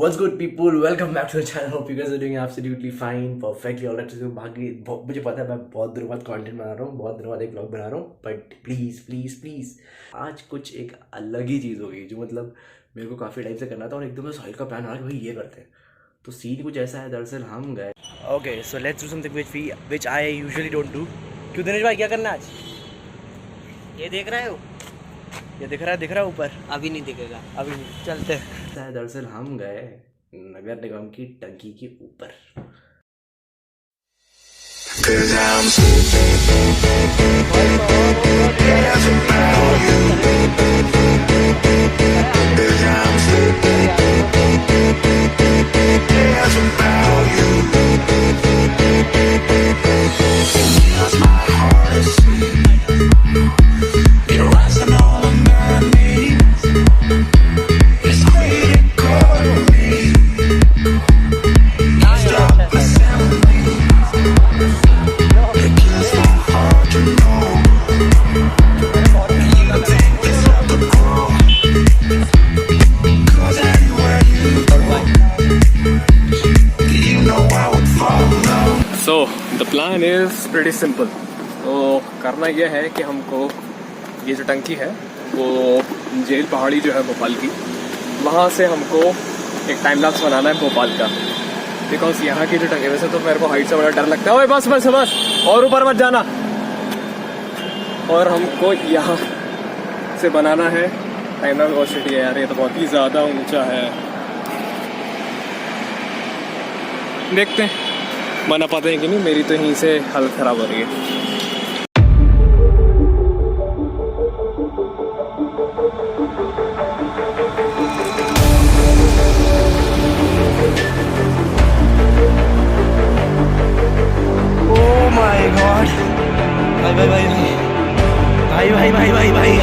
What's good people? Welcome back to the channel. Hope you guys are doing absolutely fine, perfectly alright. तो बाकी मुझे पता है मैं बहुत दिनों बाद कंटेंट बना रहा हूँ, बहुत दिनों बाद एक व्लॉग बना रहा हूँ, बट प्लीज़ आज कुछ एक अलग ही चीज़ होगी जो मतलब मेरे को काफ़ी टाइम से करना था और एकदम साहिल का प्लान आ कि भाई ये करते हैं. तो सीन कुछ ऐसा है, दरअसल हम गए. Okay so let's do something which I usually don't do. क्यों दिनेश भाई क्या करना है आज? ये देख रहे हो? ये दिख रहा है ऊपर. अभी नहीं दिखेगा, अभी नहीं. चलते हैं. दरअसल हम गए नगर निगम की टंकी के ऊपर. So the plan is pretty simple. तो करना यह है कि हमको ये जो टंकी है वो जेल पहाड़ी जो है भोपाल की, वहाँ से हमको एक टाइम लैप्स बनाना है भोपाल का. बिकॉज यहाँ की जो टंकी, वैसे तो मेरे को हाइट से बड़ा डर लगता है. ओए बस और ऊपर मत जाना. और हमको यहाँ से बनाना है टाइम लैप्स. सिटी है यार, ये तो बहुत ही ज़्यादा ऊंचा है. देखते हैं बना पाते हैं कि नहीं. मेरी तो यहीं से हालत ख़राब हो रही है. Oh my God. भाई.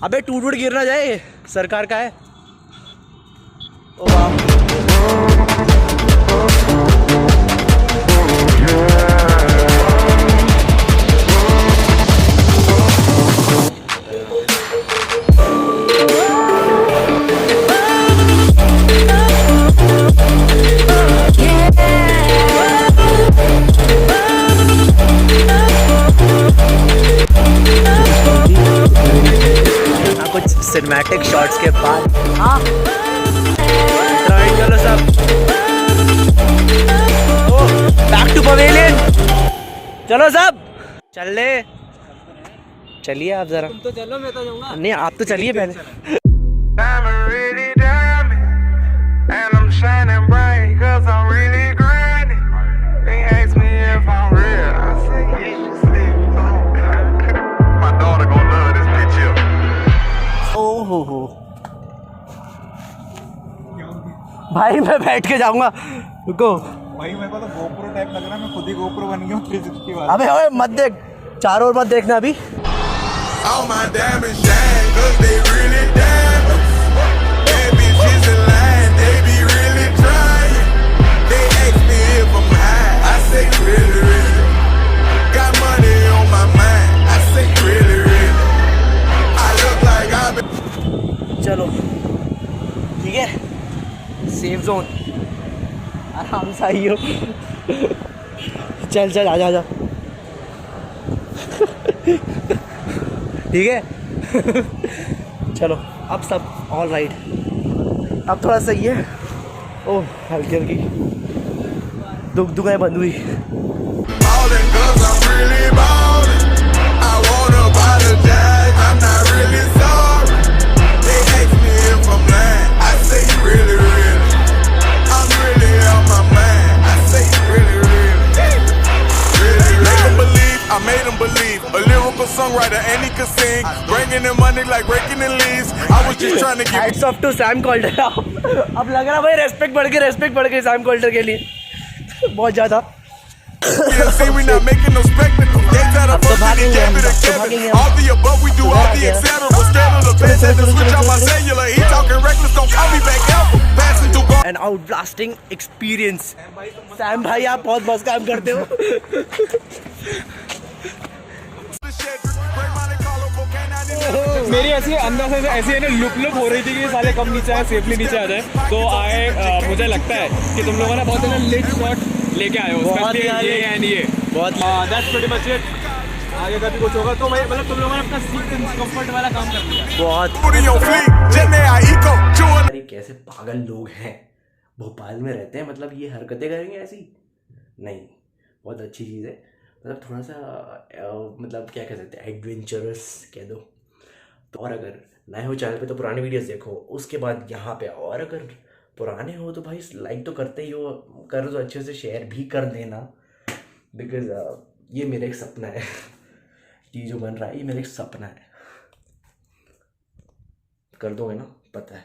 अबे टूट गिर ना जाए, सरकार का है. ओ वाह. कुछ सिनेमैटिक शॉट्स के बाद चलो सब. Back to pavilion. चलो सब चलिए आप जरा. तुम तो चलो, मैं तो जाऊंगा. नहीं आप तो चलिए पहले. ओहो भाई मैं बैठ के जाऊंगा. रुको भाई, मेरे को तो GoPro टाइप लग रहा है. मैं खुद ही GoPro बन गया हूँ 360 वाला. अबे ओए मत देख, चारों ओर मत देखना अभी. Got money on ठीक है, सेफ जोन, आराम से आइयो। चल चल आजा आजा। ठीक है। चलो अब सब ऑल राइट, अब थोड़ा सही है। ओह हल्की हल्की दुकानें बंद हुई। I made him believe a lyrical songwriter and he could sing, bringing in money like breaking the leaves. I was just trying to get Hats off to Sam Coulter। अब लग रहा भाई रेस्पेक्ट बढ़ गई सैम कोल्टर के लिए बहुत ज़्यादा। see we not making no spectacle. They tell the fuck that he gave it a Kevin. All the above we do all the etc. Scared of the feds and the switch on my cellular. He talking reckless, don't call me back ever. Passing through God. An out blasting experience। Sam भाई आप बहुत मस्त काम करते हो। मेरी ऐसी अंदर से ऐसी है ना लुक हो रही थी कि साले कम नीचे आए, सेफली नीचे आ जाए। तो मुझे लगता है कि तुम लोगों ने बहुत है ना लेट शॉट लेके आए हो, बहुत ये एंड ये बहुत। That's pretty much it. आगे कभी कुछ होगा तो भाई मतलब तुम लोगों ने अपना सीट कंफर्ट वाला काम कर दिया बहुत। अरे कैसे पागल लोग हैं, भोपाल में रहते हैं, मतलब ये हरकतें करेंगे ऐसी? नहीं, बहुत अच्छी चीज़ है। मतलब थोड़ा सा मतलब क्या कह सकते हैं, एडवेंचरस कह दो। तो और अगर नए हो चैनल पे तो पुरानी वीडियोस देखो, उसके बाद यहाँ पे। और अगर पुराने हो तो भाई लाइक तो करते ही हो, करो तो अच्छे से शेयर भी कर देना, बिकॉज ये मेरा एक सपना है। ये जो बन रहा है ये मेरा एक सपना है। कर दोगे ना, पता है।